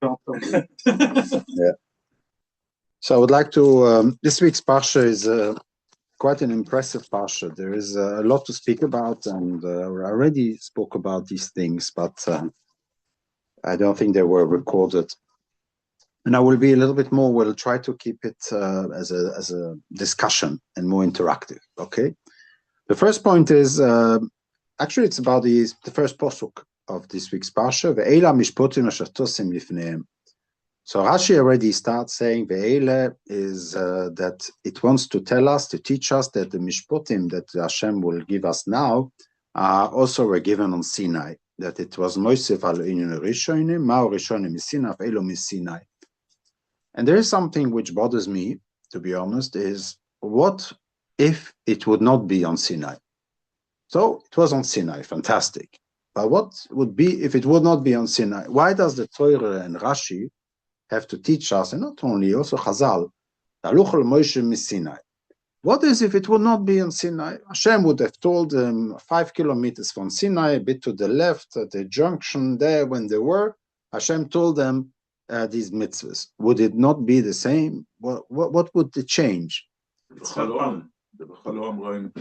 Yeah. So I would like to, this week's Parsha is quite an impressive Parsha. There is a lot to speak about, and I already spoke about these things, but I don't think they were recorded. And I will be a little bit more, we'll try to keep it as a discussion and more interactive, okay? The first point is, actually it's about the first posuk of this week's Parsha, Ve'ela Mishpotim asher tosim lifneim. So Rashi already starts saying Ve'ele is that it wants to tell us, to teach us that the Mishpotim that Hashem will give us now also were given on Sinai, that it was Mosef al Inyan Rishonim, Ma'o Rishonim Sinai, Ve'elo Sinai. And there is something which bothers me, to be honest, is what if it would not be on Sinai? So it was on Sinai, fantastic. But what would be if it would not be on Sinai? Why does the Torah and Rashi have to teach us, and not only, also Chazal, Sinai? What is if it would not be on Sinai? Hashem would have told them 5 kilometers from Sinai, a bit to the left, at the junction there when they were, Hashem told them these mitzvahs. Would it not be the same? What would the change?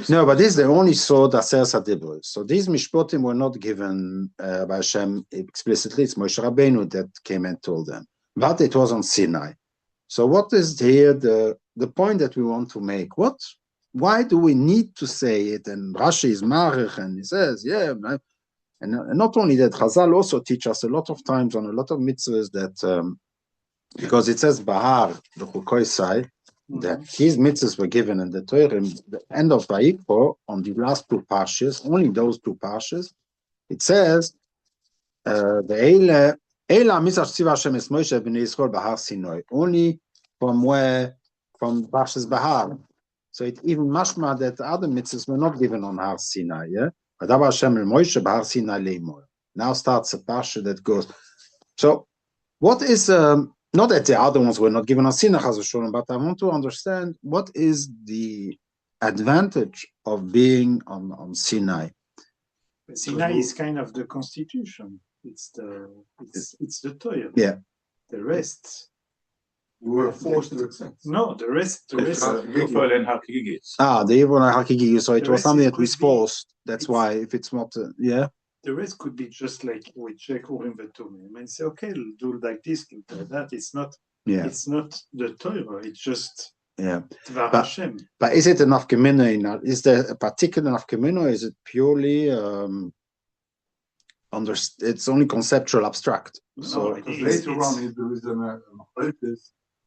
No, but this they only saw the Aser Sadibros. So these Mishpotim were not given by Hashem explicitly. It's Moshe Rabbeinu that came and told them. But it was on Sinai. So what is here the point that we want to make? Why do we need to say it? And Rashi is Marich, and he says, yeah. And not only that, Chazal also teach us a lot of times on a lot of mitzvahs that, because it says Bahar, the Chukoisai, that these mitzvahs were given in the Torah, the end of Vayikro, on the last two parshas, only those two parshas, it says, only from Parshas Bahar. So it even mashma that the other mitzvahs were not given on Har Sinai, yeah? Now starts a parsha that goes. So, what is not that the other ones were not given on Sinai, but I want to understand what is the advantage of being on Sinai. Sinai is kind of the constitution. It's the Torah. Yeah. The rest. We were forced to accept. No, the rest. The Yivon and Hakigi. So it was something that was forced. That's why if it's not, yeah. The rest could be just like we check Urim Vetumim and say, okay, do like this, do that. It's not. Yeah. It's not the Torah. It's just. Yeah. Tvar Hashem. But is it enough gemina? Is there a particular enough gemina? Or is it purely it's only conceptual, abstract? No, so later on, there is an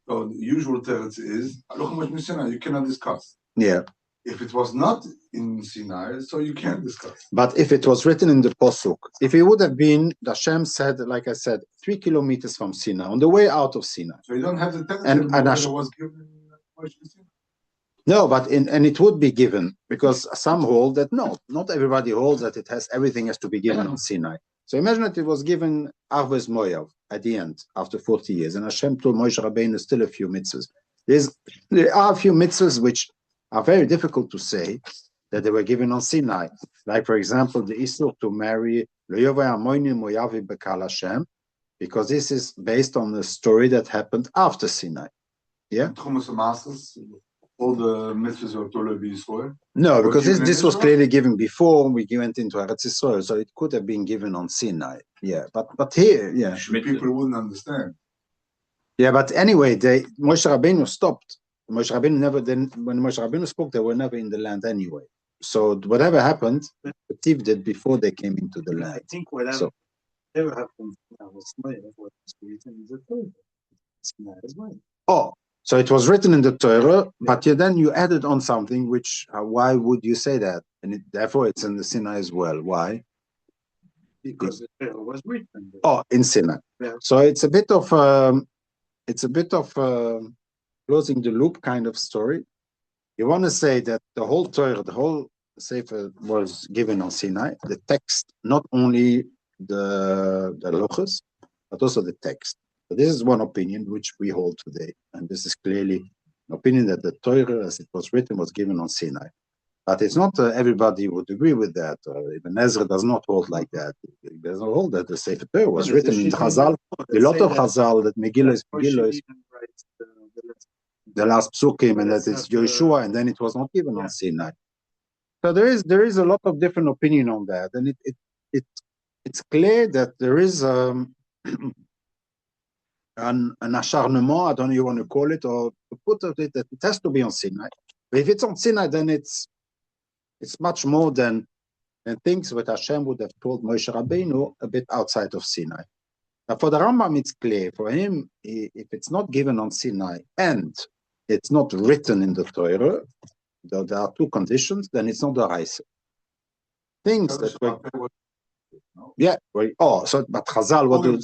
so the usual tendency is you cannot discuss. Yeah. If it was not in Sinai, so you can't discuss. But if it was written in the Posuk, if it would have been, Hashem said, like I said, 3 kilometers from Sinai, on the way out of Sinai. So you don't have the tendency that Hashem was given. No, but and it would be given, because some hold that no, not everybody holds that everything has to be given on Sinai. So imagine that it was given Arves Moav at the end, after 40 years, and Hashem told Moshe Rabbeinu still a few mitzvahs. There are a few mitzvahs which are very difficult to say that they were given on Sinai. Like, for example, the Isur to marry Hashem, because this is based on the story that happened after Sinai. Yeah? All the mitzvahs of Torah Israel? No, because this was clearly given before we went into Eretz Israel, so it could have been given on Sinai. Yeah, but here, yeah. People wouldn't understand. Yeah, but anyway, Moshe Rabbeinu stopped. Moshe Rabbeinu when Moshe Rabbeinu spoke, they were never in the land anyway. So whatever happened, the Tiv did before they came into the land. I think whatever happened was written in the Torah as well. Oh. So it was written in the Torah, but then you added on something which, why would you say that? And therefore it's in the Sinai as well. Why? Because the Torah was written. Oh, in Sinai. Yeah. So it's a bit of closing the loop kind of story. You want to say that the whole Torah, the whole Sefer was given on Sinai, the text, not only the Lochos, but also the text. So this is one opinion which we hold today, and this is clearly an opinion that the Torah, as it was written, was given on Sinai. But it's not everybody would agree with that. Even Ezra does not hold like that. He does not hold that the Sefer Torah was written in Chazal. A lot of Chazal that Megillah is the last psukim, and that it's Yeshua, and then it was not given on Sinai. So there is a lot of different opinion on that, and it's clear that there is an acharnement, I don't know you want to call it, or to put it that it has to be on Sinai. But if it's on Sinai, then it's much more than things that Hashem would have told Moshe Rabbeinu a bit outside of Sinai. Now for the Rambam, it's clear. For him, if it's not given on Sinai and it's not written in the Torah, there are two conditions, then it's not the Raisa. Things that were... Yeah, but Chazal, what do...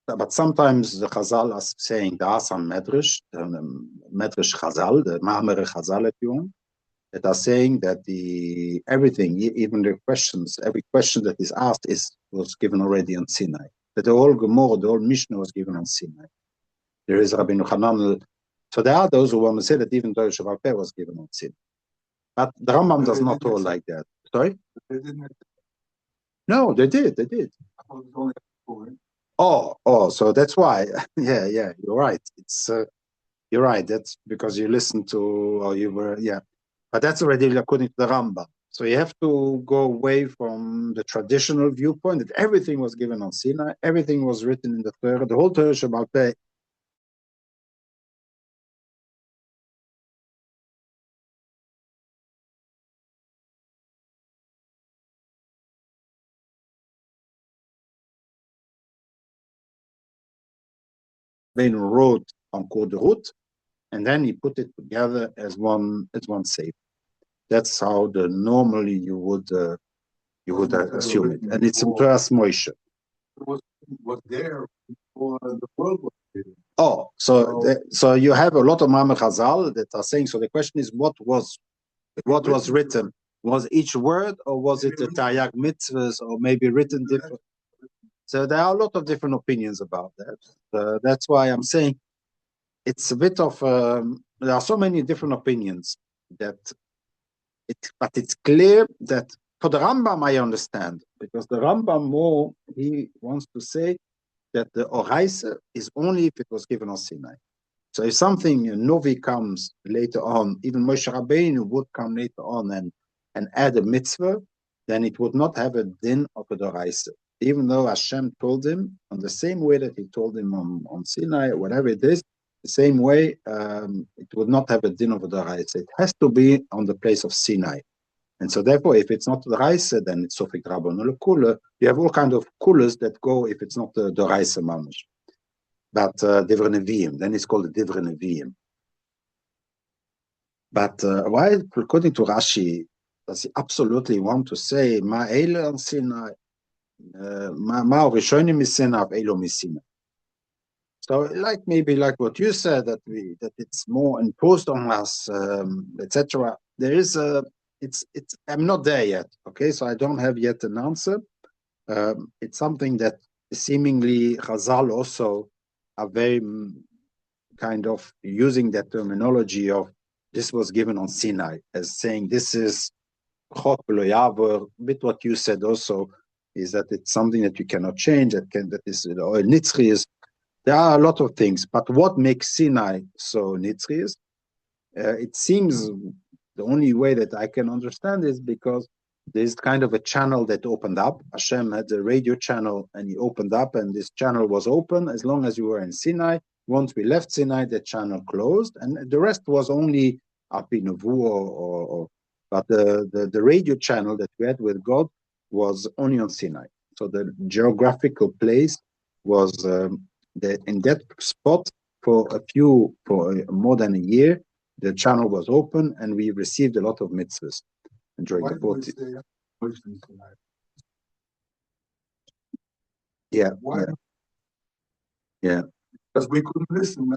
But sometimes the Chazal are saying there are some Medrash Chazal, the Ma'amere Chazal if you want, that are saying that everything, even the questions, every question that is asked was given already on Sinai. That the whole Gemara, the whole Mishnah was given on Sinai. There is Rabbeinu Hanan. So there are those who want to say that even Torah Shabbat Peh was given on Sinai. But the Rambam does not hold like that. Sorry? No, they did. Oh, so that's why. Yeah, you're right. It's you're right. That's because you listened to, or you were, yeah. But that's already according to the Rambam. So you have to go away from the traditional viewpoint that everything was given on Sinai, everything was written in the Torah, the whole Torah Shabbat Peh. Wrote on Code Root, and then he put it together as one sefer. That's how normally you would assume it, and it's Torah's Moshe. Was there before the world was created. Oh, so you have a lot of Ma'amar Chazal that are saying. So the question is, what was written? Was each word, or was it a Taryag mitzvahs, or maybe written different? So there are a lot of different opinions about that. That's why I'm saying it's a bit of. There are so many different opinions but it's clear that for the Rambam I understand, because the Rambam he wants to say that the Oraisa is only if it was given on Sinai. So if something, a Novi comes later on, even Moshe Rabbeinu would come later on and add a mitzvah, then it would not have a din of a Oraisa. Even though Hashem told him, on the same way that he told him on Sinai, whatever it is, the same way, it would not have a din of a Oraisa. It has to be on the place of Sinai. And so therefore, if it's not the Oraisa, then it's Sofik Rabban Kula. You have all kinds of kulas that go if it's not the Oraisa Mamash. But Divrei Neviim, then it's called the Divrei Neviim. But why, according to Rashi, does he absolutely want to say Ma Eile on Sinai, Ma Rishonim Sinai, Elo Misina? So, maybe like what you said, that it's more imposed on us, etc. There is I'm not there yet. Okay, so I don't have yet an answer. It's something that seemingly Chazal also are very kind of using that terminology of this was given on Sinai as saying this is Chok V'lo Yavor. Bit what you said also is that it's something that you cannot change. That is Nitzri is. There are a lot of things, but what makes Sinai so Nitzri is? It seems the only way that I can understand is because there's kind of a channel that opened up. Hashem had a radio channel and he opened up, and this channel was open as long as you were in Sinai. Once we left Sinai, the channel closed, and the rest was only up in Navu but the radio channel that we had with God was only on Sinai. So the geographical place was in that spot for more than a year. The channel was open, and we received a lot of mitzvahs during the 40. Yeah. Because we couldn't listen.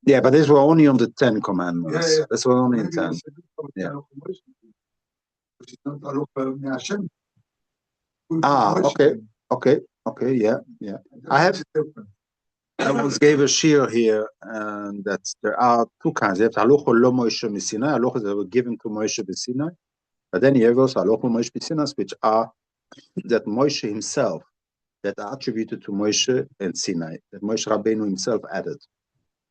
Yeah, but these were only on the 10 commandments. Yeah. This was only in 10. Yeah. Okay, yeah. I have. I once gave a shiur here, and that there are two kinds. You have halacha lo Moshe Sinai, halachas that were given to Moshe Sinai, but then you have also halacha Moshe Sinai, which are that Moshe himself, that are attributed to Moshe and Sinai, that Moshe Rabbeinu himself added.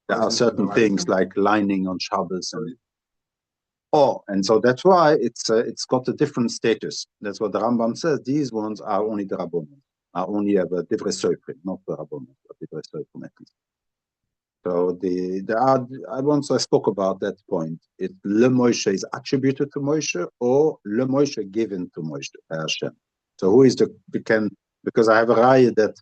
There are certain things like lining on Shabbos and so that's why it's got a different status. That's what the Rambam says. These ones are only the Rabbanon, are only a divrei soifrim, not the Rabbanon, but divrei soifrim at least. So I spoke about that point. It Le Moshe is attributed to Moshe, or Le Moshe given to Moshe by Hashem. So who is because I have a raya that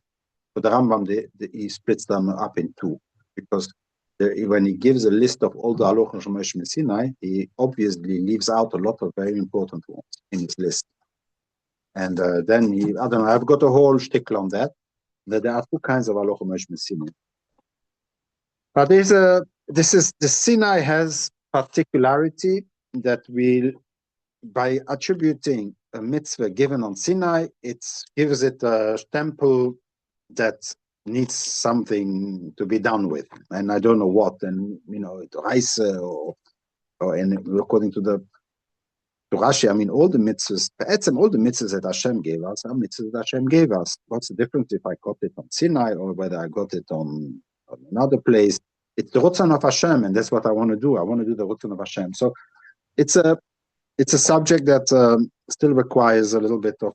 for the Rambam he splits them up in two, because when he gives a list of all the halachos from Moshe Sinai, he obviously leaves out a lot of very important ones in his list. And then I don't know, I've got a whole shtickle on that there are two kinds of halachos Moshe Sinai. But the Sinai has particularity that by attributing a mitzvah given on Sinai, it gives it a stempel that needs something to be done with, and I don't know what. And Reise or according to Rashi, I mean, all the mitzvahs that Hashem gave us are mitzvahs that Hashem gave us. What's the difference if I got it on Sinai or whether I got it on another place? It's the Rutzon of Hashem, and that's what I want to do. I want to do the Rutzon of Hashem. So it's a subject that still requires a little bit of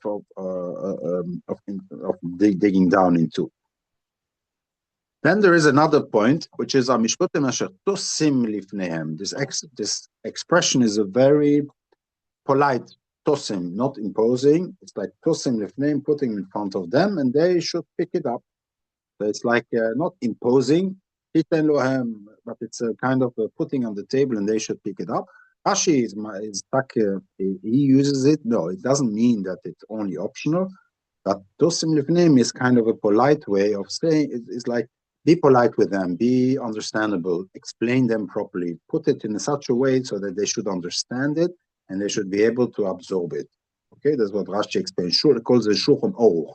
digging down into. Then there is another point, which is Mishpotim asher tosim lifnehem. This expression is a very polite tosim, not imposing. It's like tosim lifnehem, putting in front of them, and they should pick it up. So it's like not imposing, but it's a kind of putting on the table, and they should pick it up. Rashi he uses it. No, it doesn't mean that it's only optional. But tosim lifnehem is kind of a polite way of saying it's like, be polite with them, be understandable, explain them properly, put it in such a way so that they should understand it and they should be able to absorb it. Okay, that's what Rashi explains. It calls it Shulchan Aruch.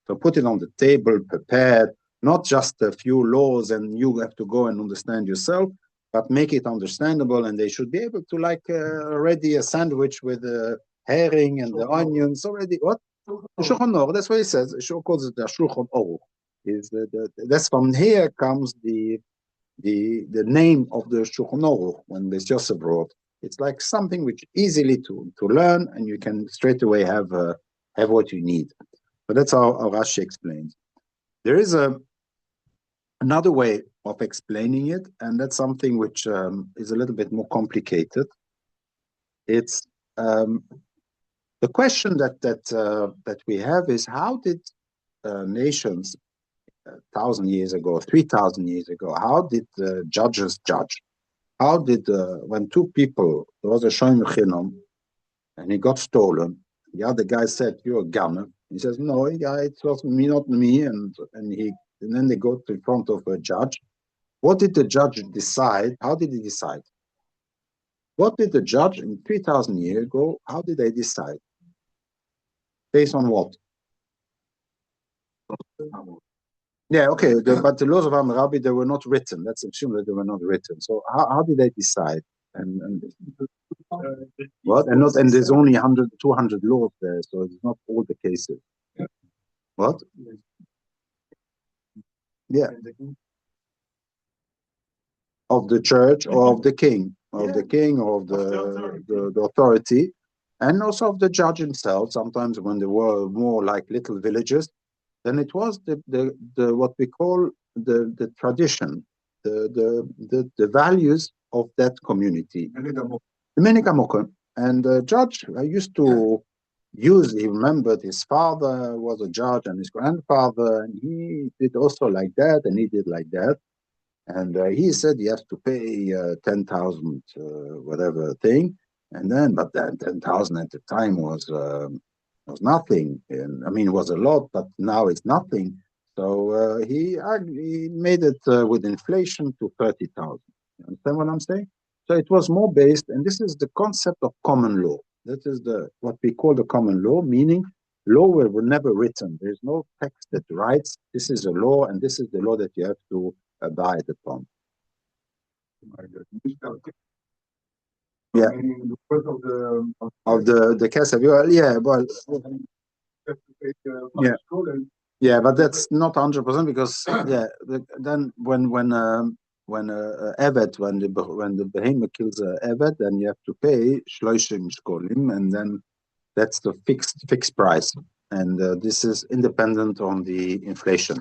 So put it on the table, prepared, not just a few laws and you have to go and understand yourself, but make it understandable, and they should be able to already a sandwich with the herring and the onions already. What? Shulchan Aruch, that's what he says. He calls it the Shulchan Aruch. That's from here comes the name of the Shulchan Aruch when Beis Yosef wrote. It's like something which easily to learn, and you can straight away have what you need. But that's how Rashi explains. There is another way of explaining it, and that's something which is a little bit more complicated. It's the question that we have is, how did nations 1,000 years ago, 3,000 years ago, how did the judges judge? How did when two people, there was a shomer chinam, and he got stolen, the other guy said, "You're a gunner." He says, "No, it was me, not me," and then they go to in front of a judge. What did the judge decide? How did he decide? What did the judge in 3,000 years ago? How did they decide? Based on what? Yeah, okay, but the laws of Hammurabi, they were not written. Let's assume that they were not written. So how did they decide? And what? And there's only 100, 200 laws there, so it's not all the cases. What? Yeah. Of the church or of the king, or of the authority, and also of the judge himself. Sometimes when they were more like little villages, then it was the what we call the tradition, the values of that community. The Menikamokum. And the judge used to he remembered his father was a judge and his grandfather, and he did also like that, and he did like that. And he said he has to pay 10,000 whatever thing, but then 10,000 at the time was nothing. And, I mean, it was a lot, but now it's nothing. So he made it with inflation to 30,000. You understand what I'm saying? So it was more based, and this is the concept of common law. That is what we call the common law, meaning Law were never written. There's no text that writes, this is a law, and this is the law that you have to abide upon. Yeah. Meaning the word of the Kesef. Yeah, well, yeah. Yeah, but that's not 100% because then when Evet, when the behemoth kills Evet, then you have to pay shloishim shkolim, and then that's the fixed price, and this is independent on the inflation.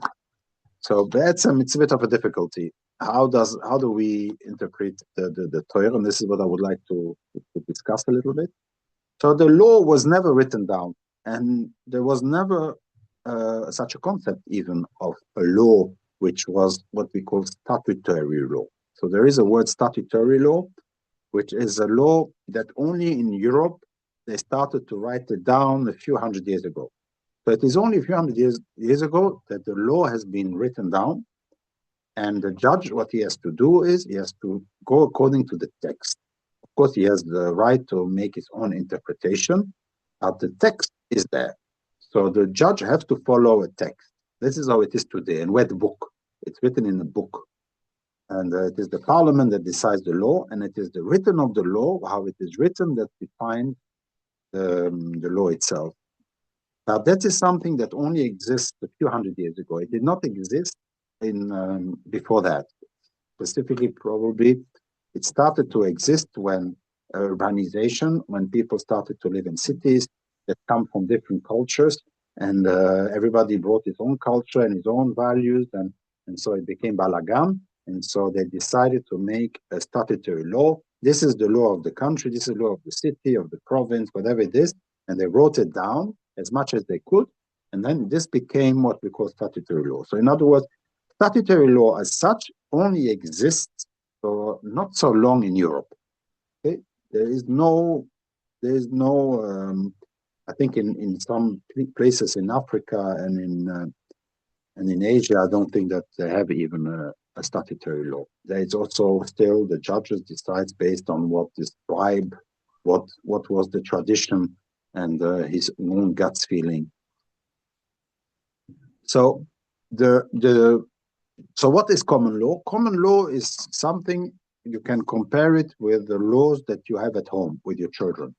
So that's it's a bit of a difficulty. How do we interpret the Torah? And this is what I would like to discuss a little bit. So the law was never written down, and there was never such a concept even of a law, which was what we call statutory law. So there is a word statutory law, which is a law that only in Europe they started to write it down a few hundred years ago. So it is only a few hundred years ago that the law has been written down, and the judge, what he has to do is he has to go according to the text. Of course, he has the right to make his own interpretation, but the text is there. So the judge has to follow a text. This is how it is today, and read the book. It's written in a book. And it is the parliament that decides the law, and it is the written of the law, how it is written, that defines the law itself. Now, that is something that only exists a few hundred years ago. It did not exist in before that. Specifically, probably, it started to exist when urbanization, when people started to live in cities that come from different cultures, and everybody brought his own culture and his own values, and so it became balagan. And so they decided to make a statutory law. This is the law of the country, this is the law of the city, of the province, whatever it is. And they wrote it down as much as they could. And then this became what we call statutory law. So in other words, statutory law as such only exists for not so long in Europe. Okay? There is no, I think in some places in Africa and in Asia, I don't think that they have even a statutory law. There is also still the judges decides based on what this tribe, what was the tradition, and his own guts feeling. So so what is common law? Common law is something you can compare it with the laws that you have at home with your children.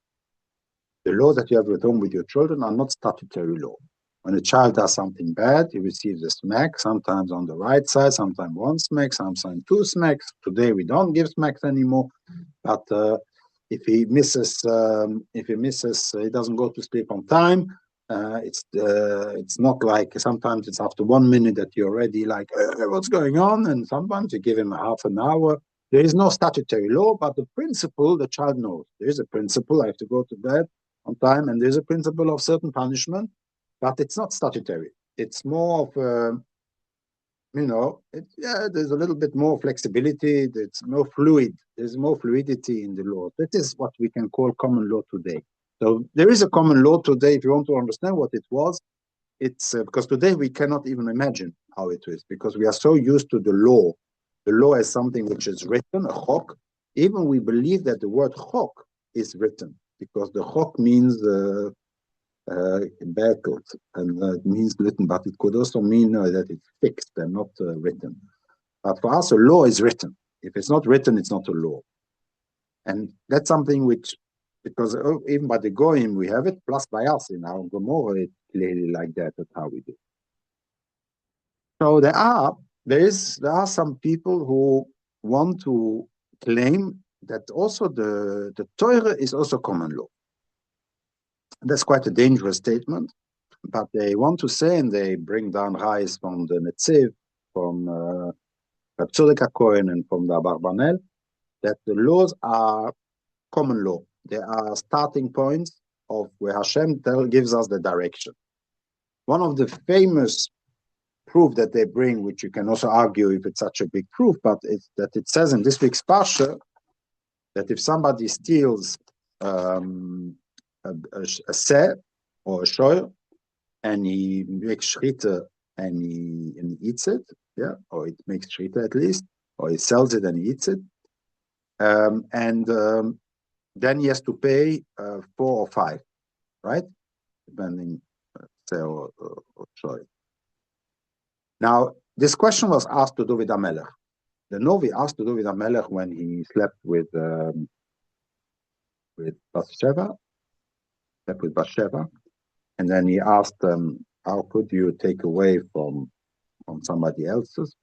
The laws that you have at home with your children are not statutory law. When a child does something bad, he receives a smack, sometimes on the right side, sometimes one smack, sometimes two smacks. Today we don't give smacks anymore, but if he misses, he doesn't go to sleep on time. It's not like sometimes it's after 1 minute that you're already like, what's going on? And sometimes you give him half an hour. There is no statutory law, but the principle the child knows. There is a principle, I have to go to bed on time, and there's a principle of certain punishment, but it's not statutory. It's more of there's a little bit more flexibility. It's more fluid. There's more fluidity in the law. That is what we can call common law today. So there is a common law today. If you want to understand what it was, it's because today we cannot even imagine how it is because we are so used to the law. The law is something which is written, a chok. Even we believe that the word chok is written because the chok means battled, and it means written, but it could also mean that it's fixed and not written. But for us, a law is written. If it's not written, it's not a law. And that's something which, because even by the Goyim we have it, plus by us in our Gomorrah, it's clearly like that. That's how we do. So there are some people who want to claim that also the Torah is also common law. That's quite a dangerous statement, but they want to say, and they bring down Rais from the Netziv, from Tzedek Cohen, and from the Abarbanel, that the laws are common law. They are starting points of where Hashem gives us the direction. One of the famous proof that they bring, which you can also argue if it's such a big proof, but it's that it says in this week's Parsha that if somebody steals a seh or a shoyer, and he makes shrita and he eats it, or it makes shrita at least, or he sells it and he eats it, then he has to pay 4 or 5, right? Depending or Shoy. Now, this question was asked to David HaMelech. The Novi asked to David HaMelech when he slept with Bathsheba, and then he asked them, how could you take away from somebody else's?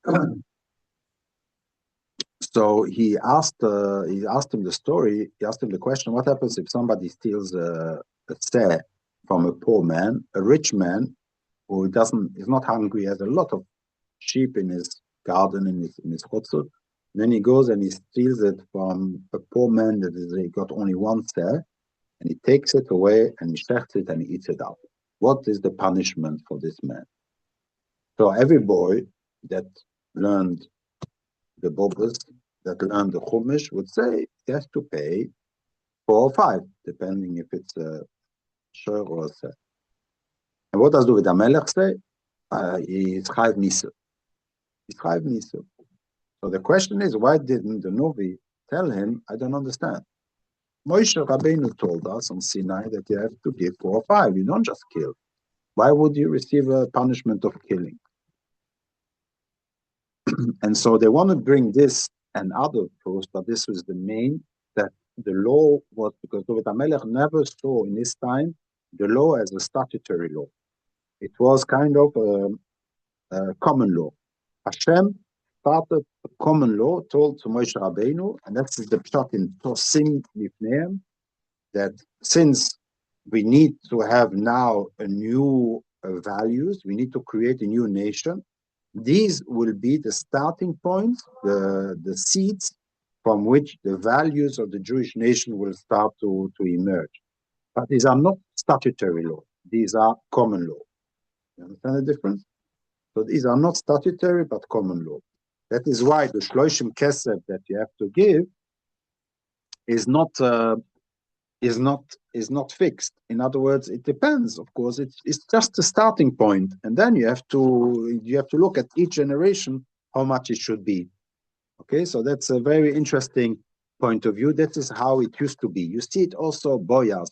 So he asked him the story. He asked him the question: what happens if somebody steals a seh from a poor man, a rich man who is not hungry, has a lot of sheep in his garden, in his chutzner. Then he goes and he steals it from a poor man he got only one seh, and he takes it away and he shechts it and he eats it up. What is the punishment for this man? So every boy that learned the Bobas, that learned the Chumash, would say he has to pay 4 or 5, depending if it's a shor or a seh. And what does David HaMelech say? He's Chayv Nisa. He's Chayv Nisa. So the question is, why didn't the Novi tell him, I don't understand? Moshe Rabbeinu told us on Sinai that you have to give 4 or 5. You don't just kill. Why would you receive a punishment of killing? And so they want to bring this and other proofs, but this was the main, that the law was, because David HaMelech never saw in his time the law as a statutory law. It was kind of a common law. Hashem started a common law told to Moshe Rabbeinu, and that's the pshat in Tosim Lifneim, that since we need to have now a new values, we need to create a new nation. These will be the starting points, the seeds from which the values of the Jewish nation will start to emerge. But these are not statutory law. These are common law. You understand the difference? So these are not statutory, but common law. That is why the Shloshim Kesef that you have to give is not fixed. In other words, it depends. Of course, it's just a starting point, and then you have to look at each generation how much it should be. Okay, so that's a very interesting point of view. That is how it used to be. You see it also boyas.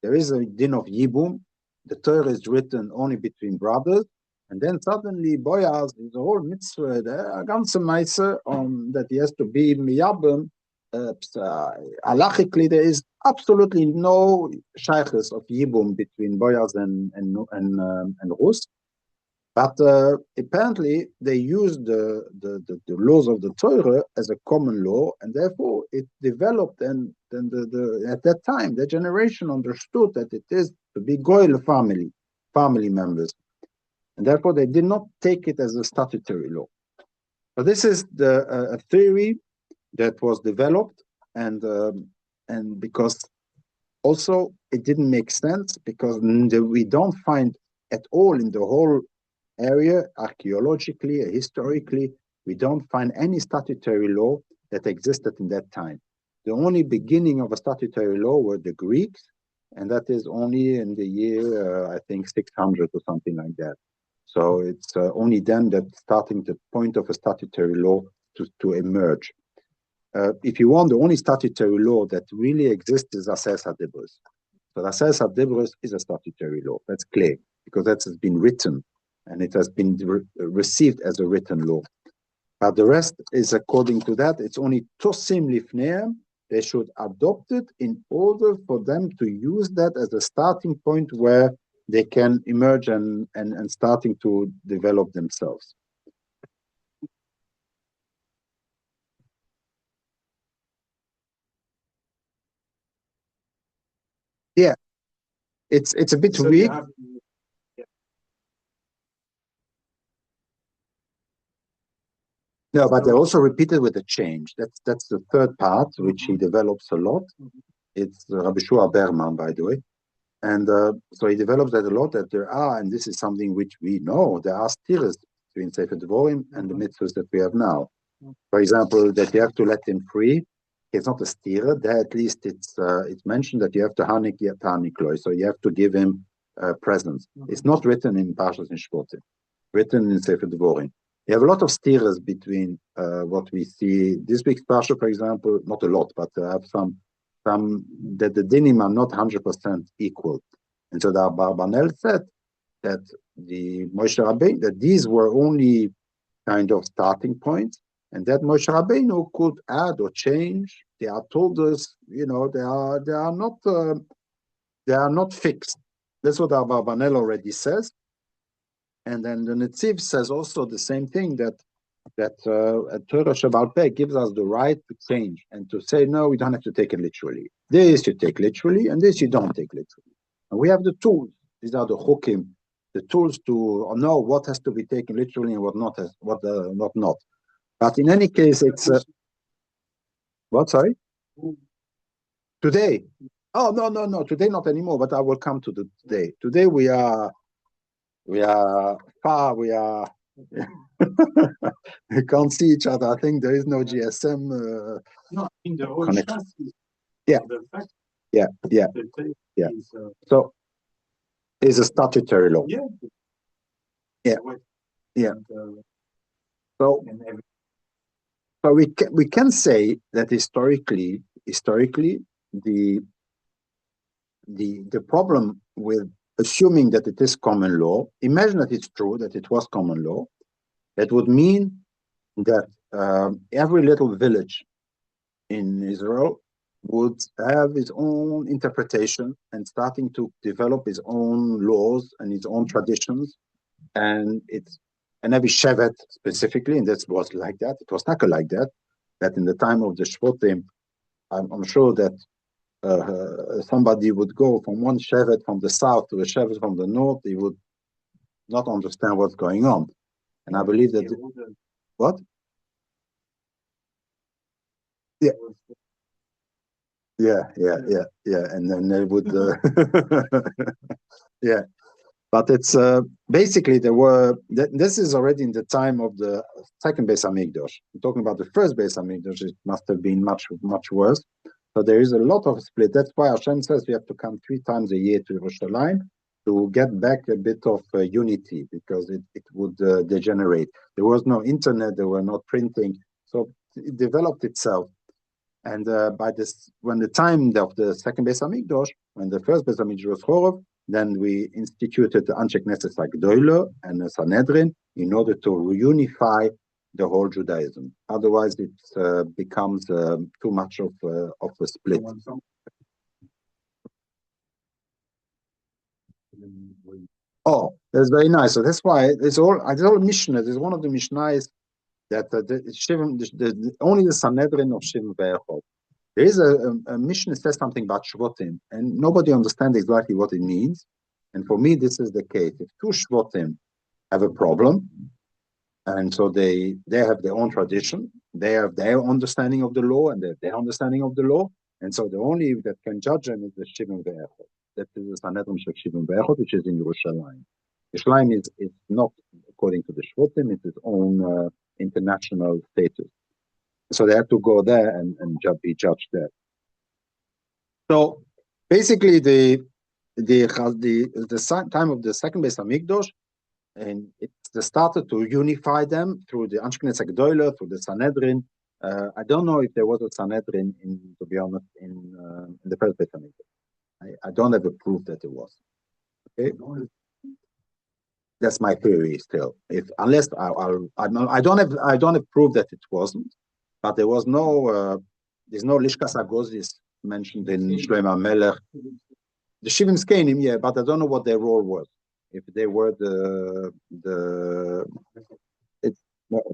There is a din of yibum. The Torah is written only between brothers, and then suddenly boyas is a whole mitzvah. A ganze meise that he has to be miyabim. Halachically, there is absolutely no shaykhs of yibum between boyas and Rus, but apparently they used the laws of the Torah as a common law, and therefore it developed. And then at that time, the generation understood that it is to be goyal family members, and therefore they did not take it as a statutory law. So this is a theory that was developed, and because also it didn't make sense, because we don't find at all in the whole area, archaeologically, historically, we don't find any statutory law that existed in that time. The only beginning of a statutory law were the Greeks, and that is only in the year, I think, 600 or something like that. So it's only then that starting the point of a statutory law to emerge. If you want, the only statutory law that really exists is Asses HaDibros. So Asses HaDibros is a statutory law. That's clear, because that has been written, and it has been received as a written law. But the rest is according to that. It's only Tosim Lifneim. They should adopt it in order for them to use that as a starting point where they can emerge and starting to develop themselves. Yeah, it's a bit weak. No, but they also repeated with a change. That's the third part, which he develops a lot. It's Rabbi Shua Berman, by the way. And so he develops that a lot, that there are, and this is something which we know, there are stiras between Sefer Devorim and the mitzvahs that we have now. For example, that you have to let him free. It's not a stira. There at least it's mentioned that you have to hanik loy, so you have to give him presents. It's not written in Parshas Mishpotim, written in Sefer Devorim. You have a lot of stiras between what we see this week's Parsha, for example, not a lot, but I have some that the dinim are not 100% equal. And so the Barbanel said that the Moshe Rabbeinu, that these were only kind of starting points, and that Moshe Rabbeinu could add or change. They are told us, they are not fixed. That's what Abarbanel already says. And then the Netziv says also the same thing, that Torah Shebal Peh gives us the right to change and to say, no, we don't have to take it literally. This you take literally, and this you don't take literally. And we have the tools. These are the chukim, the tools to know what has to be taken literally and what not. But in any case, it's what? Sorry. Today. Oh no. Today not anymore. But I will come to the today. Today we are far. We are. We can't see each other. I think there is no GSM. No, in the whole connection. Yeah. Yeah. So it's a statutory law. Yeah. So we can say that historically the problem with assuming that it is common law, imagine that it's true that it was common law, that would mean that every little village in Israel would have its own interpretation and starting to develop its own laws and its own traditions, and every shevet specifically, and that was like that. It was not like that. That in the time of the Mishpotim, I'm sure that somebody would go from one shevet from the south to a shevet from the north. He would not understand what's going on, and I believe that what? Yeah, and then they would, yeah. But it's basically this is already in the time of the second Beis Hamikdash. I'm talking about the first Beis Hamikdash. It must have been much worse. So there is a lot of split. That's why Hashem says we have to come 3 times a year to Yerushalayim to get back a bit of unity, because it would degenerate. There was no internet. There were no printing. So it developed itself. And when the time of the second Beis Hamikdash, when the first Beis Hamikdash was Chorov, then we instituted the Anshe Knesset Agdoyle and the Sanhedrin in order to reunify the whole Judaism. Otherwise, it becomes too much of a split. Oh, that's very nice. So that's why it's all Mishnah. There's one of the Mishnahs that only the Sanhedrin of Shivim Ve'echot. There is a Mishnah that says something about Shvotim, and nobody understands exactly what it means. And for me, this is the case. If 2 Shvotim have a problem, and so they have their own tradition, they have their understanding of the law, and their understanding of the law, and so the only that can judge them is the Shivim Ve'echot. That is the Sanhedrin of Shivim Ve'echot, which is in Yerushalayim. Yerushalayim is not according to the Shvotim; it's its own international status. So they have to go there and be judged there. So basically, the time of the second Beis Hamikdash, and it's started to unify them through the Anshe Knesset Agdoyle, through the Sanhedrin. I don't know if there was a Sanhedrin to be honest, in the first Beis Hamikdash. I don't have a proof that it was. Okay. That's my theory still. Unless I don't have proof that it wasn't, but there was there's no Lishkas Agozis mentioned in Shlomo Melech. The Shivim Zkenim, yeah, but I don't know what their role was. If they were the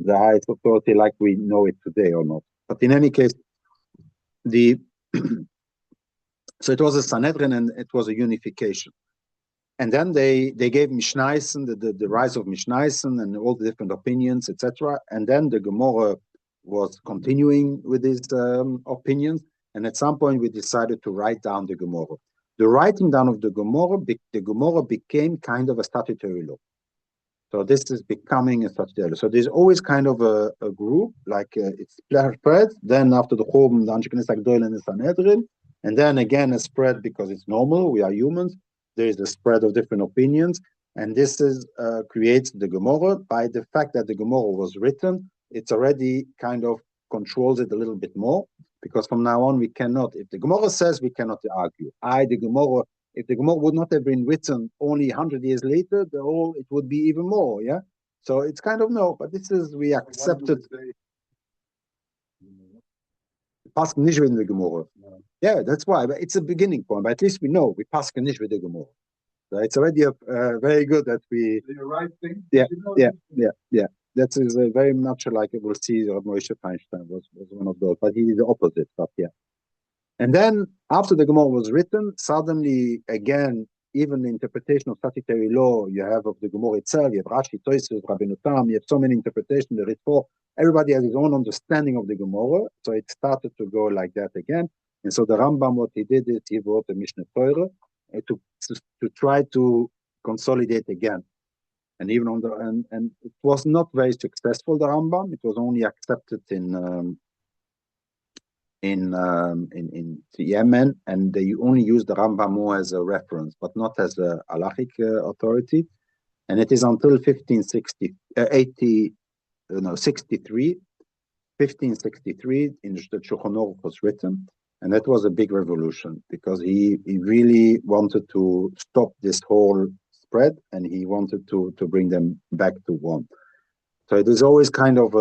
highest authority like we know it today or not. But in any case, so it was a Sanhedrin and it was a unification. And then they gave Mishnaysen, the rise of Mishnaysen and all the different opinions, etc. And then the Gemara was continuing with his opinions. And at some point, we decided to write down the Gemara. The writing down of the Gemara became kind of a statutory law. So this is becoming a statutory law. So there's always kind of a group, like it's spread. Then after the Chorban, the Anshe Knesset Agdoyle and the Sanhedrin. And then again, a spread because it's normal. We are humans. There is a spread of different opinions, and this creates the Gemara. By the fact that the Gemara was written, it's already kind of controls it a little bit more, because from now on we cannot, if the Gemara says, we cannot argue. The Gemara If the Gemara would not have been written only 100 years later, it would be even more. Yeah. So it's kind of no, but this is we accepted. Pass nicht with the Gemara. Yeah, that's why. But it's a beginning point. But at least we know we pass nicht with the Gemara. So it's already very good that we. The right thing. Yeah. That is very much like we'll see. Moshe Feinstein was one of those, but he did the opposite. But yeah. And then after the Gemara was written, suddenly again, even the interpretation of statutory law you have of the Gemara itself, you have Rashi, Tosfos, Rabbeinu Tam, you have so many interpretations. There is everybody has his own understanding of the Gemara, so it started to go like that again. And so the Rambam, what he did is he wrote the Mishneh Torah to try to consolidate again. And even on and it was not very successful. The Rambam, it was only accepted in Yemen, and they only use the Rambam more as a reference, but not as a halachic authority. And it is until 1563, in the Shulchan Aruch was written, and that was a big revolution because he really wanted to stop this whole spread, and he wanted to bring them back to one. So it is always kind of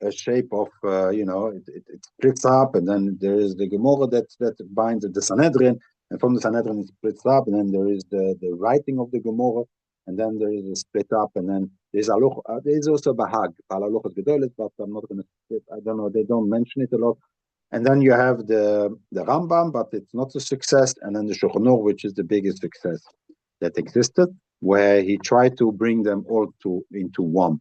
a shape of, it splits up, and then there is the Gemara that binds the Sanhedrin, and from the Sanhedrin it splits up, and then there is the writing of the Gemara, and then there is a split up, and then there is also Bahag, but I'm not going to, I don't know, they don't mention it a lot. And then you have the Rambam, but it's not a success, and then the Shulchan Aruch, which is the biggest success that existed, where he tried to bring them all into one,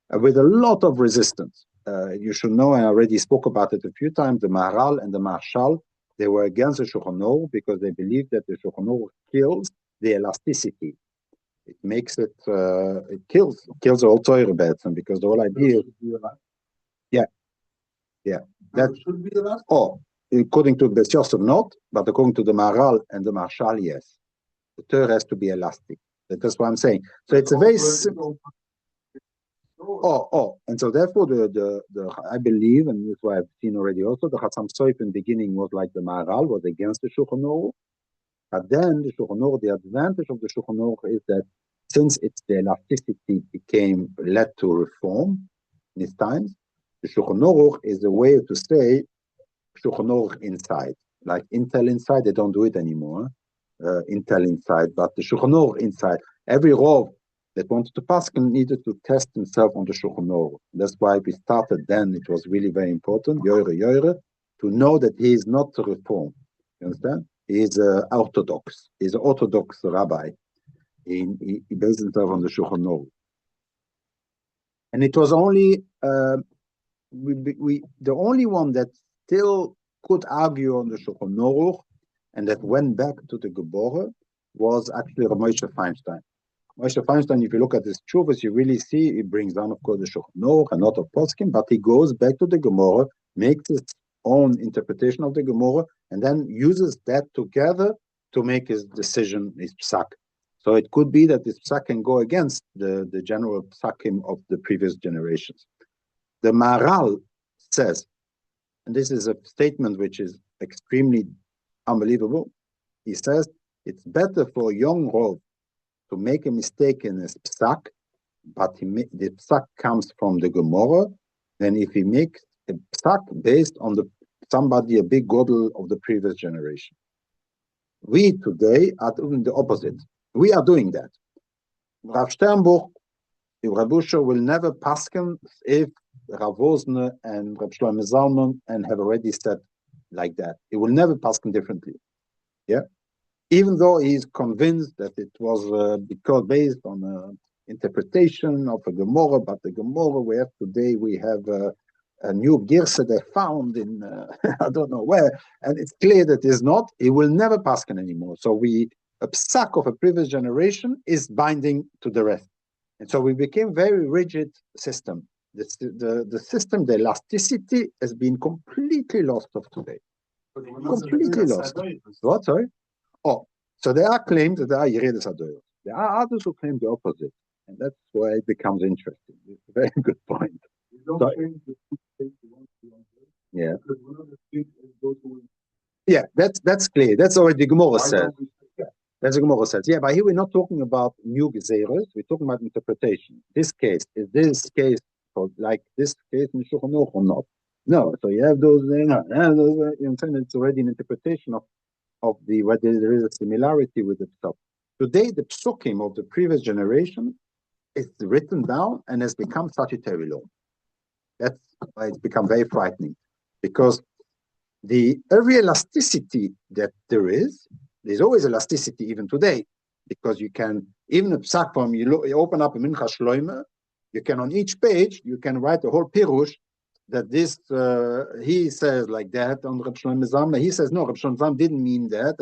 with a lot of resistance. You should know, I already spoke about it a few times, the Maharal and the Marshal, they were against the Shulchan Aruch because they believed that the Shulchan Aruch kills the elasticity. It makes it, it kills the whole Torah Betzim, because the whole idea is, that should be the last. According to Beis Yosef, not, but according to the Maharal and the Marshal, yes. The Torah has to be elastic. That's what I'm saying. So it's a very simple. And so therefore the I believe, and this is what I've seen already also, the Chassam Soif in the beginning was like the Maharal, was against the Shulchan Aruch. But then the Shulchan Aruch, the advantage of the Shulchan Aruch is that since it's the elasticity led to reform in its times, the Shulchan Aruch is a way to say Shulchan Aruch inside. Like Intel inside, they don't do it anymore. Intel inside, but the Shulchan Aruch inside. Every Rov that wanted to pass needed to test himself on the Shulchan Aruch. That's why we started then. It was really very important, Yoire, to know that he is not to reform. You understand? He is orthodox. He's an orthodox rabbi. He based himself on the Shulchan Aruch. And it was only the only one that still could argue on the Shulchan Aruch and that went back to the Gemara was actually Moshe Feinstein. Moshe Feinstein, if you look at his tshuvos, you really see he brings down, of course, the Shulchan Aruch and not of Poskim, but he goes back to the Gemara, makes his own interpretation of the Gemara, and then uses that together to make his decision, his psak. So it could be that this psak can go against the general psakim of the previous generations. The Maharal says, and this is a statement which is extremely unbelievable, he says, it's better for a young Rov to make a mistake in his psak, but the psak comes from the Gemara, than if he makes a psak based on somebody, a big godel of the previous generation. We today are doing the opposite. We are doing that. Rav Sternbuch, Rav Busher will never pasken if Rav Wosner and Rav Shlomo Zalman and have already said like that. He will never pasken differently. Yeah, even though he's convinced that it was because based on interpretation of a Gemara, but the Gemara we have today, we have a new girsa they found in I don't know where, and it's clear that it's not. He will never pasken anymore. So a psak of a previous generation is binding to the rest, and so we became very rigid system. The system, the elasticity has been completely lost of today. Completely lost. What? Sorry? So there are claims that there are Yeredes Hadoros. There are others who claim the opposite, and that's why it becomes interesting. It's a very good point. Yeah, that's clear. That's already Gemara said. As the Gemara says, yeah, but here we're not talking about new gezeres, we're talking about interpretation. This case, is this case for like this case in Shulchan Aruch or not? No, so you have those, you know, it's already an interpretation of the whether there is a similarity with the psuk. Today, the psukim of the previous generation is written down and has become statutory law. That's why it's become very frightening, because every elasticity that there's always elasticity even today, because you can, even a psak from, you open up a Mincha Shloime, you can on each page, you can write a whole pirush that this, he says like that on Reb Shloime Zalman, he says no, Reb Shloime Zalman didn't mean that,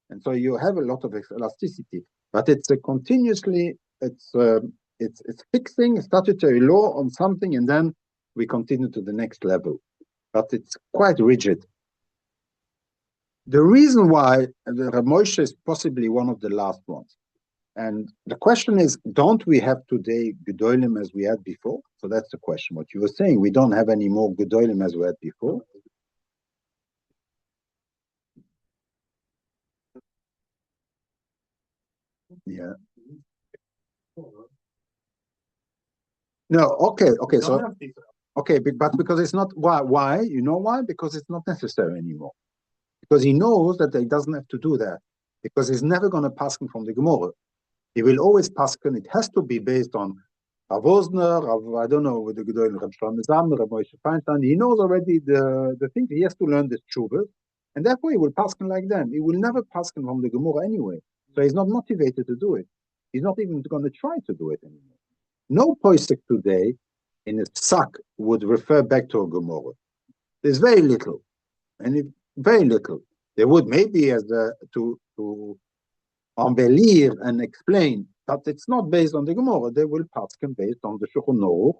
and so you have a lot of elasticity, but it's a continuously, it's fixing statutory law on something, and then we continue to the next level, but it's quite rigid. The reason why Reb Moshe is possibly one of the last ones, and the question is, don't we have today Gedolim as we had before? So that's the question. What you were saying, we don't have any more Gedolim as we had before. Yeah. No. Okay. So. Okay, but because it's not why? You know why? Because it's not necessary anymore. Because he knows that he doesn't have to do that. Because he's never going to pass from the Gemara. He will always pass. It has to be based on Rav Wosner, I don't know, with the Gedolim, Reb Shlomo Zalman, Reb Moshe Feinstein. He knows already the thing. He has to learn the Tshuvah, and therefore he will pass like them. He will never pass from the Gemara anyway. So he's not motivated to do it. He's not even going to try to do it anymore. No posek today in a psak would refer back to a Gemara. There's very little, and very little. They would maybe as to embellir and explain, but it's not based on the Gemara. They will paskin based on the Shulchan Aruch,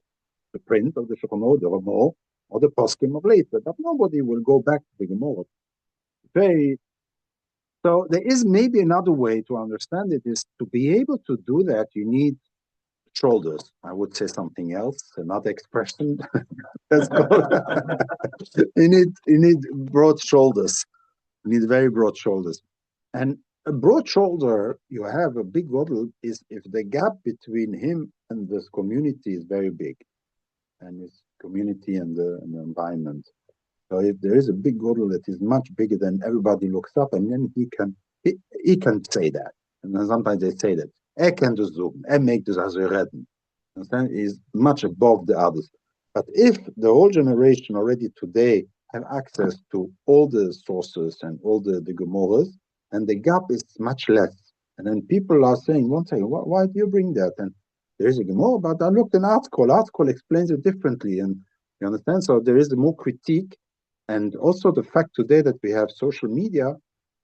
the print of the Shulchan Aruch, the Ramah, or the paskin of later. But nobody will go back to the Gemara. So there is maybe another way to understand it, is to be able to do that, you need shoulders. I would say something else, another expression. Let's go. You need broad shoulders. You need very broad shoulders. And a broad shoulder, you have a big godel, is if the gap between him and this community is very big, and his community and the environment. So if there is a big godel that is much bigger than everybody looks up, and then he can say that. And then sometimes they say that. Can dus zoeken, make dus as redden. Understand? Is much above the others. But if the whole generation already today have access to all the sources and all the Gemaras, and the gap is much less. And then people are saying, one second, why do you bring that? And there is a Gemara, but I looked at an article. Article explains it differently. And you understand? So there is more critique. And also the fact today that we have social media,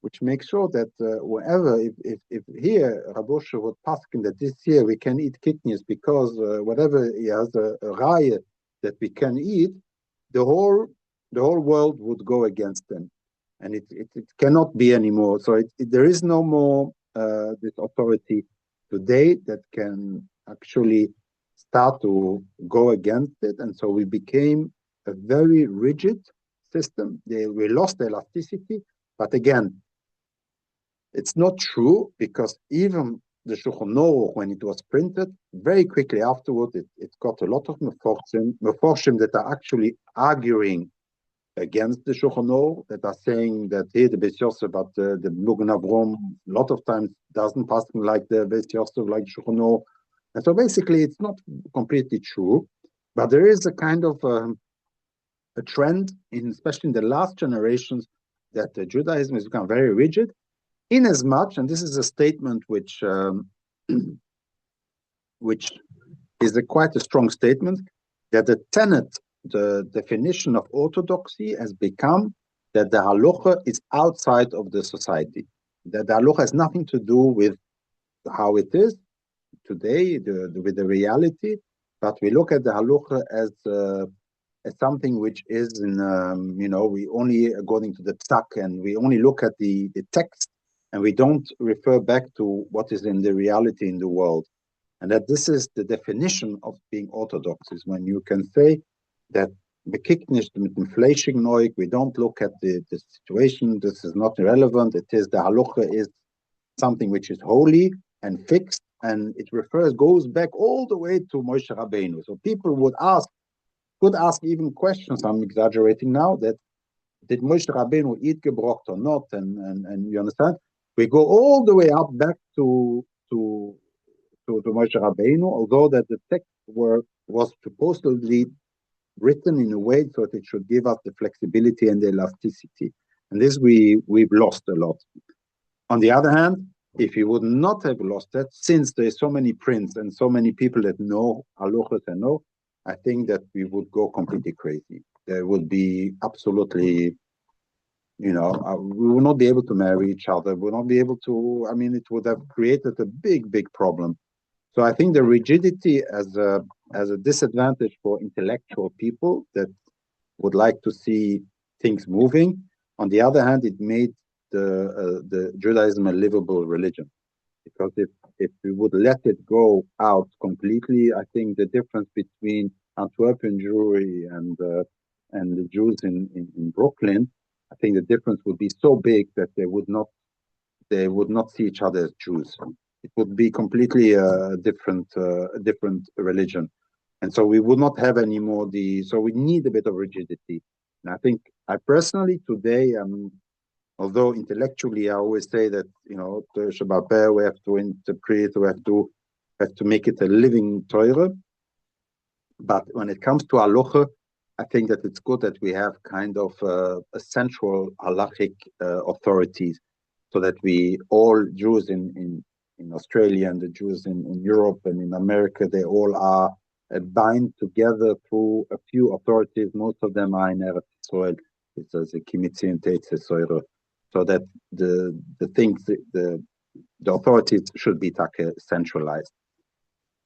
which makes sure that wherever, if here Rabosha would paskin that this year we can eat kidneys because whatever he has a raya that we can eat, the whole world would go against them, and it cannot be anymore. So there is no more this authority today that can actually start to go against it, and so we became a very rigid system. We lost the elasticity, but again, it's not true, because even the Shulchan Aruch, when it was printed, very quickly afterward, it got a lot of meforshim that are actually arguing against the Shulchan Aruch, that are saying that here the Beis Yosef, about the Mugen Avrom, a lot of times doesn't pass like the Beis Yosef, like Shulchan Aruch. And so basically, it's not completely true, but there is a kind of a trend, especially in the last generations, that Judaism has become very rigid. In as much, and this is a statement which is quite a strong statement, that the tenet, the definition of orthodoxy has become that the halacha is outside of the society. That the halacha has nothing to do with how it is today, with the reality, but we look at the halacha as something which is in, we only according to the psak, and we only look at the text, and we don't refer back to what is in the reality in the world. And that this is the definition of being orthodox, is when you can say that bekiknish mit dem Fleischig Neug, we don't look at the situation, this is not relevant, it is the halacha is something which is holy and fixed, and it goes back all the way to Moshe Rabbeinu. So people could ask even questions. I'm exaggerating now. That did Moshe Rabbeinu eat gebrocht or not? And you understand? We go all the way up back to Moshe Rabbeinu, although that the text was supposedly written in a way so that it should give us the flexibility and the elasticity. And this we've lost a lot. On the other hand, if you would not have lost that, since there's so many prints and so many people that know halachos and know, I think that we would go completely crazy. There would be absolutely, we will not be able to marry each other. We will not be able to, it would have created a big, big problem. So I think the rigidity as a disadvantage for intellectual people that would like to see things moving. On the other hand, it made the Judaism a livable religion, because if we would let it go out completely, I think the difference between Antwerpen Jewry and the Jews in Brooklyn, I think the difference would be so big that they would not see each other as Jews. It would be completely a different religion, and so we would not have any more so we need a bit of rigidity. And I think I personally today although intellectually I always say that the Shabbat Peh, we have to interpret, we have to make it a living Torah. But when it comes to halacha, I think that it's good that we have kind of a central halachic authorities, so that we all Jews in Australia and the Jews in Europe and in America, they all are bind together through a few authorities. Most of them are in Eretz Israel. It's as a Kimitzi and Teitze Soira. So that the things, the authorities should be centralized.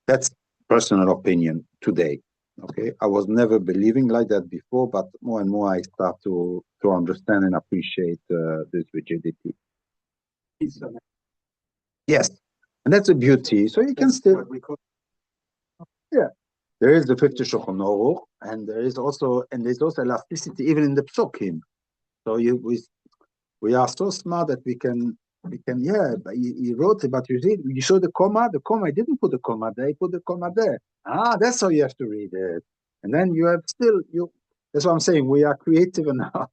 That's personal opinion today. Okay, I was never believing like that before, but more and more I start to understand and appreciate this rigidity. Yes, and that's a beauty. So you can still, there is the 50 Shulchan Aruch, and there's also elasticity even in the psukim. So we are so smart that we can, he wrote it, but you saw the comma, I didn't put the comma there, I put the comma there. That's how you have to read it. And then you have that's what I'm saying, we are creative enough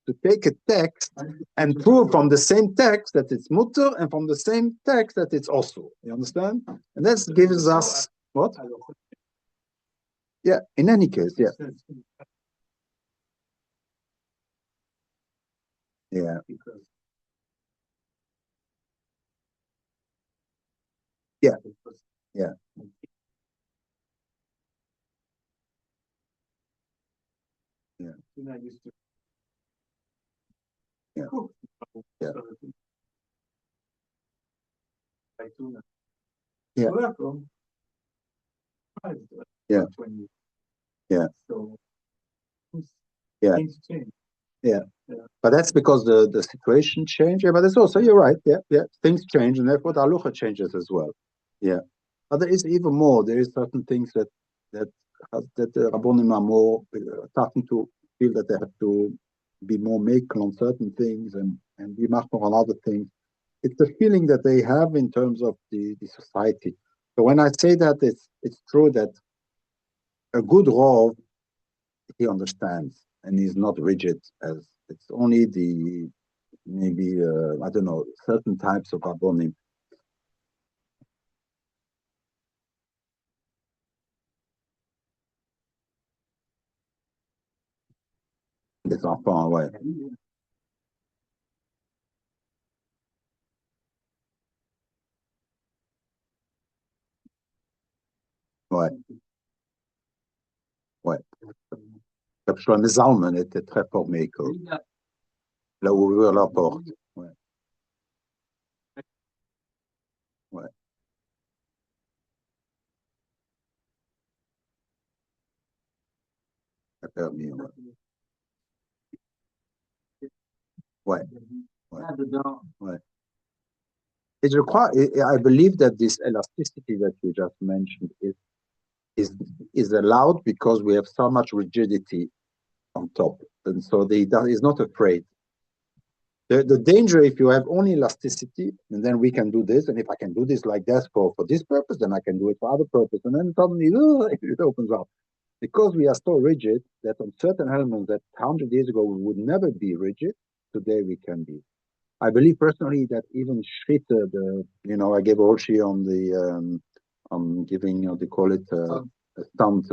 to take a text and prove from the same text that it's mutter, and from the same text that it's also. You understand? And that gives us, what? Yeah, in any case, yeah. Yeah. Yeah. Yeah. Yeah. Yeah. Yeah. Yeah. Yeah. Yeah. Yeah. Yeah. But that's because the situation changed. Yeah, but it's also, you're right. Yeah. Things change, and therefore the halacha changes as well. Yeah. But there is even more. There is certain things that the Rabbonim are more starting to feel that they have to be more makel on certain things and be much more on other things. It's the feeling that they have in terms of the society. So when I say that, it's true that a good Rov, he understands, and he's not rigid, as it's only maybe I don't know, certain types of Rabbonim. It's not far away. Ouais. Ouais. Reb Shlomo Zalman était très fort makel. Il a ouvert la porte. Ouais. Ouais. Ça a permis, ouais. Ouais. Ouais. Ouais. Et je crois, I believe that this elasticity that you just mentioned is allowed because we have so much rigidity on top, and so he's not afraid. The danger, if you have only elasticity, and then we can do this, and if I can do this like that for this purpose, then I can do it for other purpose, and then suddenly it opens up. Because we are so rigid that on certain elements that 100 years ago we would never be rigid, today we can be. I believe personally that even Schritte, I gave a whole shear on the giving, they call it a stunt,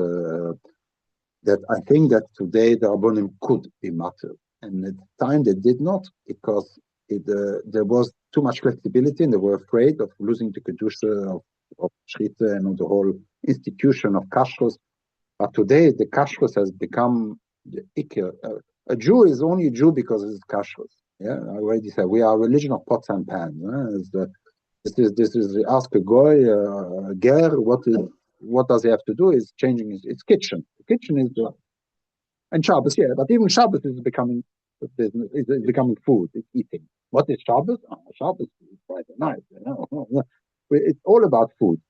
that I think that today the Rabbonim could be matter. And at the time they did not, because there was too much flexibility and they were afraid of losing the Kedusha of Schritte and of the whole institution of Kashrus. But today the Kashrus has become the Iker. A Jew is only a Jew because it's Kashrus. Yeah, I already said we are a religion of pots and pans. This is ask a goy, a ger, what does he have to do? Is changing his kitchen. The kitchen is and Shabbos, yeah, but even Shabbos is becoming business. It's becoming food. It's eating. What is Shabbos? Shabbos is Friday night. It's all about food,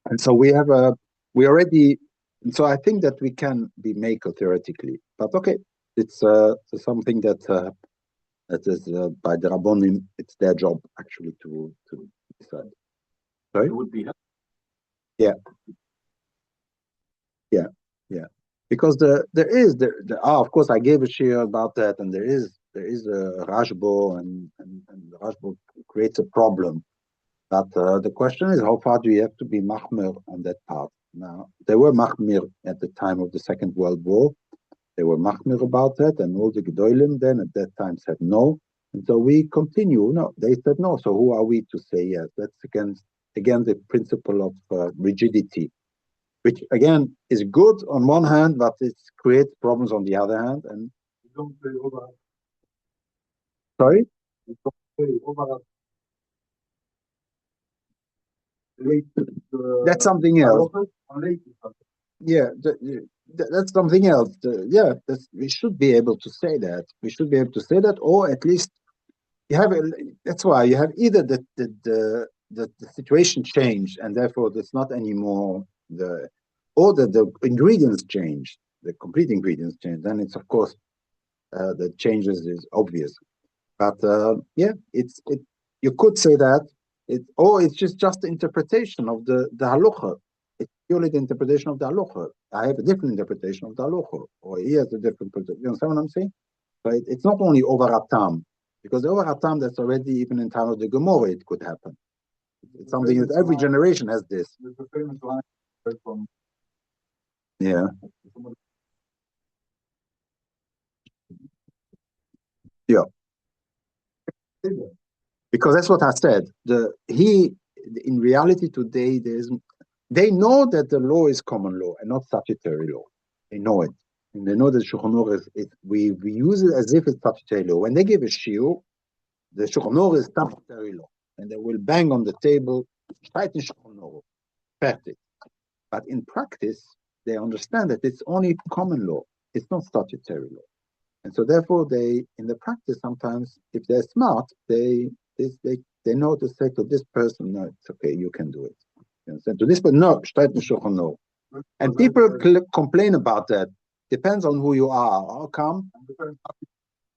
and so we already. And so I think that we can be maker theoretically, but okay, it's something that is by the Rabbonim. It's their job actually to decide. Sorry? It would be Yeah. Because of course I gave a share about that, and there is a Rashbo, and the Rashbo creates a problem. But the question is, how far do you have to be machmir on that part? Now they were machmir at the time of the Second World War. They were machmir about that, and all the gedolim then at that time said no, and so we continue. No, they said no. So who are we to say yes? That's again the principle of rigidity, which again is good on one hand, but it creates problems on the other hand. And you don't say over. Sorry? You don't say over. That's something else. Yeah, that's something else. We should be able to say that. We should be able to say that, or at least you have. That's why you have either the situation changed, and therefore there's not anymore or the ingredients change, the complete ingredients change. Then it's of course the changes is obvious. But you could say that it's just the interpretation of the halacha. It's purely the interpretation of the halacha. I have a different interpretation of the halacha, or he has a different interpretation. You understand what I'm saying? But it's not only over atam, because the over atam that's already even in time of the Gemara it could happen. It's something that every generation has this. There's a famous line from Yeah. Yeah. Because that's what I said. In reality today, they know that the law is common law and not statutory law. They know it. And they know that Shulchan Aruch we use it as if it's statutory law. When they give a shiur, the Shulchan Aruch is statutory law. And they will bang on the table, Shulchan Aruch, perfect. But in practice, they understand that it's only common law. It's not statutory law. And so therefore in the practice, sometimes, if they're smart, they know to say to this person, no, it's okay, you can do it. You understand? To this person, no, no. And people complain about that. Depends on who you are. How come?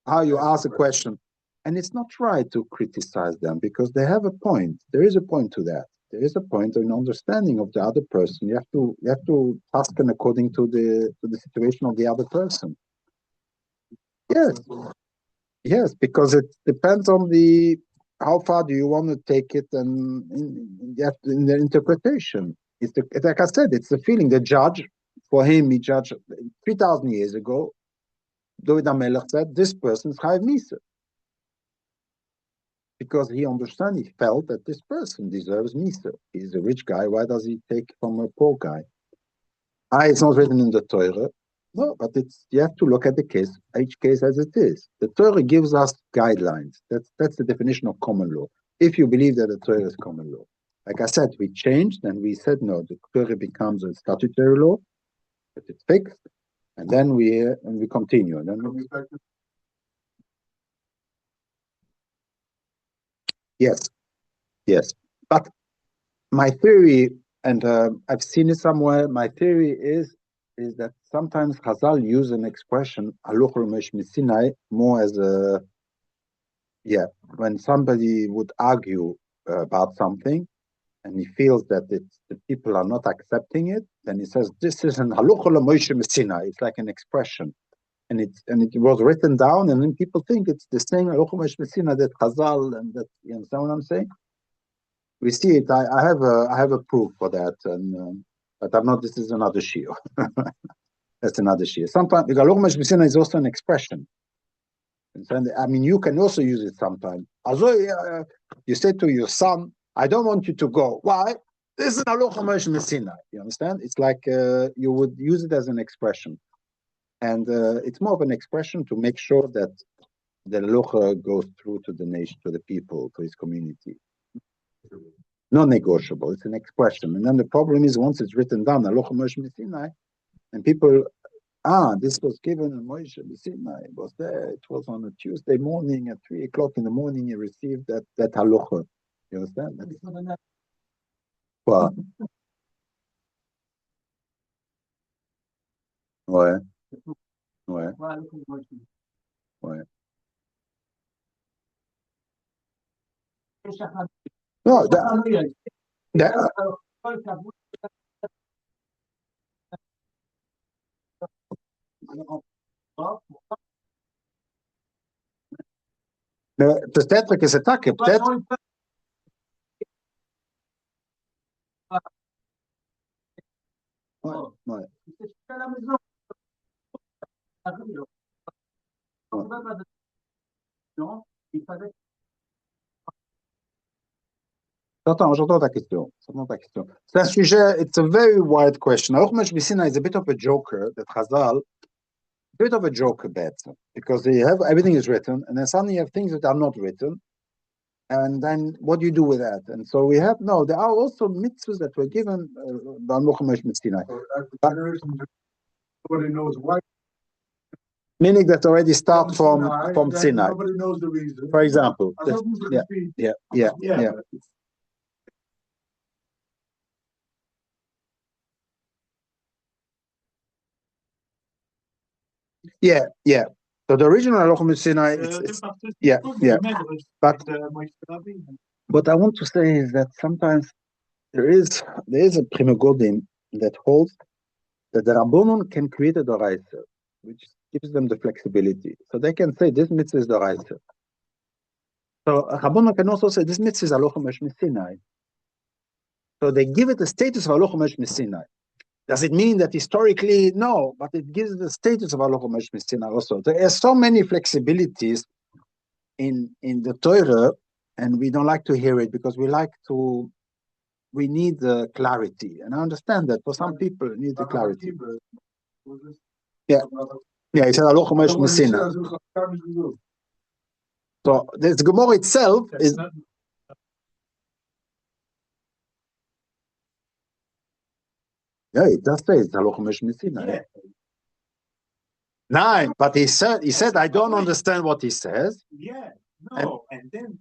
How you ask a question. And it's not right to criticize them because they have a point. There is a point to that. There is a point in understanding of the other person. You have to ask them according to the situation of the other person. Yes, because it depends on how far do you want to take it, and in the interpretation. Like I said, it's the feeling. The judge, for him, he judged 3,000 years ago. David HaMelech said, this person is Chayav Misa. Because he felt that this person deserves Misa. He's a rich guy, why does he take from a poor guy? It's not written in the Torah. No, but you have to look at each case as it is. The Torah gives us guidelines. That's the definition of common law. If you believe that the Torah is common law. Like I said, we changed and we said, no, the Torah becomes a statutory law, but it's fixed, and then we continue. And then yes. But my theory, and I've seen it somewhere, my theory is that sometimes Chazal use an expression, Haluch L'Mesh Misinai, more as a Yeah, when somebody would argue about something and he feels that the people are not accepting it, then he says, "This is an halacha l'Moshe Messina." It's like an expression, and it was written down, and then people think it's the same halacha l'Moshe Messina that Chazal and that. You understand what I'm saying? We see it. I have a proof for that, and but I'm not. This is another shiur. That's another shiur. Sometimes because halacha l'Moshe Messina is also an expression. And I mean, you can also use it sometimes. Also, you say to your son, "I don't want you to go." Why? This is halacha Moshe Messina. You understand? It's like you would use it as an expression, and it's more of an expression to make sure that the halacha goes through to the nation, to the people, to his community. Non-negotiable. It's an expression, and then the problem is once it's written down, halacha Moshe Messina, and people. This was given in Moshe Sinai. It was there. It was on a Tuesday morning at 3:00 in the morning. You received that halacha. You understand? What? Ouais. Ouais. Ouais. No, peut-être que c'est ça que peut-être. Ouais, ouais. J'entends ta question. C'est un sujet, it's a very wide question. Halacha Moshe Messina is a bit of a joker that Chazal, a bit of a joker bet, because they have everything is written, and then suddenly you have things that are not written, and then what do you do with that? And so there are also mitzvahs that were given by Halacha Moshe Messina. Nobody knows why. Meaning that already start from Sinai. Nobody knows the reason. For example, yeah. So the original Halacha Moshe Sinai, But what I want to say is that sometimes there is a Prima Godim that holds that the Rabbanon can create a Doraisa, which gives them the flexibility. So they can say this mitzvah is Doraisa. So Rabbanon can also say this mitzvah is Halacha Moshe Sinai. So they give it the status of Halacha Moshe Sinai. Does it mean that historically? No, but it gives the status of Halacha Moshe Sinai also. There are so many flexibilities in the Torah, and we don't like to hear it because we need the clarity. And I understand that for some people it needs the clarity. Yeah, he said Halacha Moshe Sinai. So the Gemara itself is. Yeah, it does say it's Halacha Moshe Sinai. Nine, but he said, I don't understand what he says. Yeah, no, and then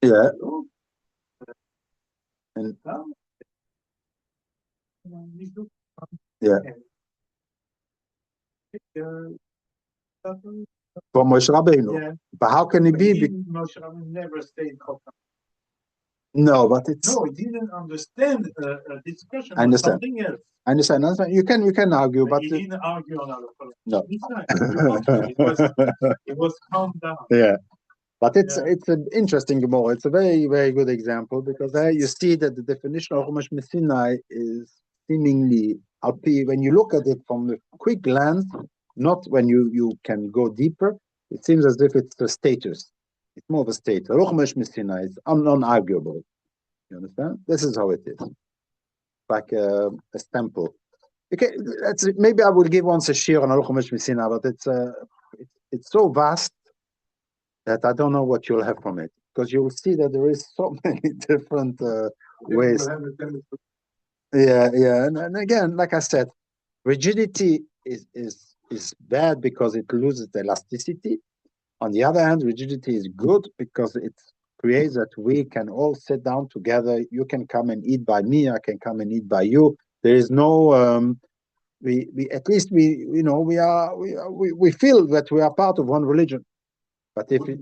yeah, and yeah, for Moshe Rabbeinu. Yeah. But how can it be? Moshe Rabbeinu never stayed. No, but it's. No, he didn't understand discussion I understand. Something else. I understand. You can argue, but he didn't argue on our no. It was calmed down. Yeah, but it's an interesting Gemara. It's a very, very good example because there you see that the definition of Chumash Sinai is seemingly when you look at it from the quick glance, not when you can go deeper. It seems as if it's a status. It's more of a state. Chumash Sinai is unarguable. You understand? This is how it is. Like a temple. Okay, maybe I will give once a shiur on Halacha Moshe Sinai, but it's so vast that I don't know what you'll have from it because you will see that there is so many different ways. Yeah, and again, like I said, rigidity is bad because it loses elasticity. On the other hand, rigidity is good because it creates that we can all sit down together. You can come and eat by me. I can come and eat by you. There is no we at least we feel that we are part of one religion. But if it,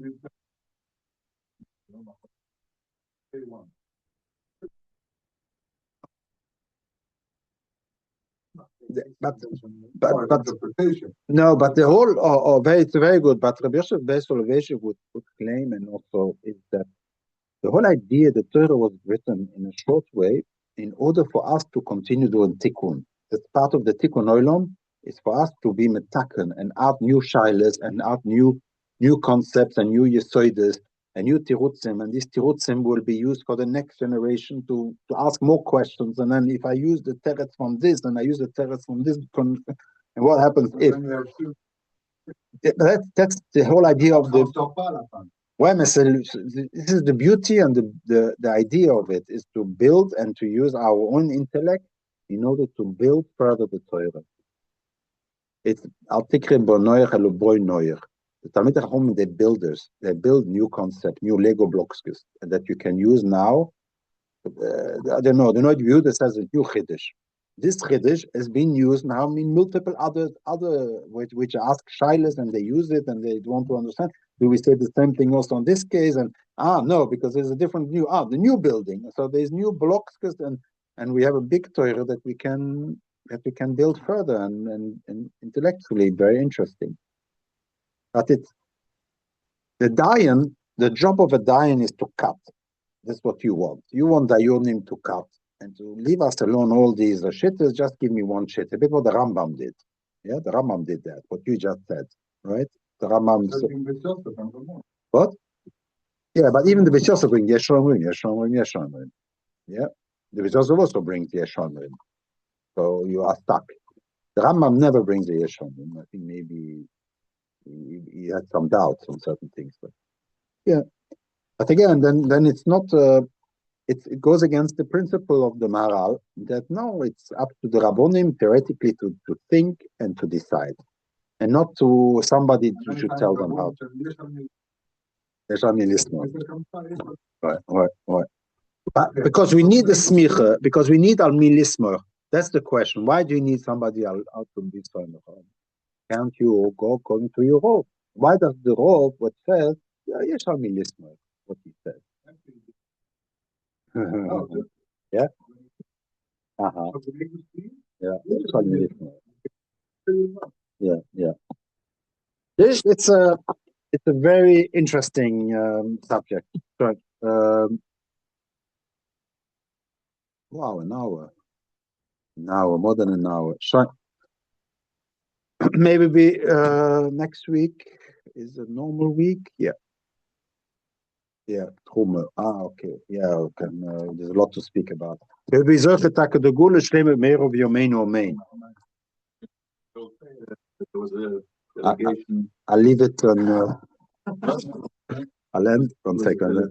but no, but the whole it's very good. But Rabbi Yosef Beis Soloveitchik would claim, and also is that the whole idea that Torah was written in a short way in order for us to continue doing tikkun. That's part of the tikkun olam is for us to be metaken and add new shilas and add new concepts and new yesoides and new tirutzim, and these tirutzim will be used for the next generation to ask more questions. And then if I use the teretz from this and I use the teretz from this, and what happens if that's the whole idea of the this is the beauty and the idea of it is to build and to use our own intellect in order to build further the Torah. It's al-tikrim bo-noyer elu-boy noyer. The Talmid Chacham, they're builders. They build new concepts, new Lego blocks that you can use now. I don't know. The Noid view that says a new chiddush. This chiddush has been used now in multiple other which ask shilas and they use it and they want to understand. Do we say the same thing also on this case? And no, because there's a different the new building. So there's new blocks and we have a big Torah that we can build further and intellectually very interesting. But the job of a dayan is to cut. That's what you want. You want dayanim to cut and to leave us alone all these shittas. Just give me one shit. A bit what the Rambam did. Yeah, the Rambam did that. What you just said, right? The Rambam. What? Yeah, but even the Beis Yosef bring Yeshomrim. Yeah, the Beis Yosef also brings the Yeshomrim. So you are stuck. The Rambam never brings the Yeshomrim. I think maybe he had some doubts on certain things, but yeah. But again, then it's not. It goes against the principle of the Maharal that no, it's up to the Rabbonim theoretically to think and to decide, and not to somebody who should tell them how to. Right. But because we need the smicha, because we need al milismer. That's the question. Why do you need somebody out to be smicha? Can't you go according to your robe? Why does the robe what says yes al milismer? What he says. Yeah. Yeah. It's a very interesting subject. Right. Wow, an hour, more than an hour. So maybe next week is a normal week. Yeah. Okay. Yeah. There's a lot to speak about. I'll leave it on. I'll end 1 second.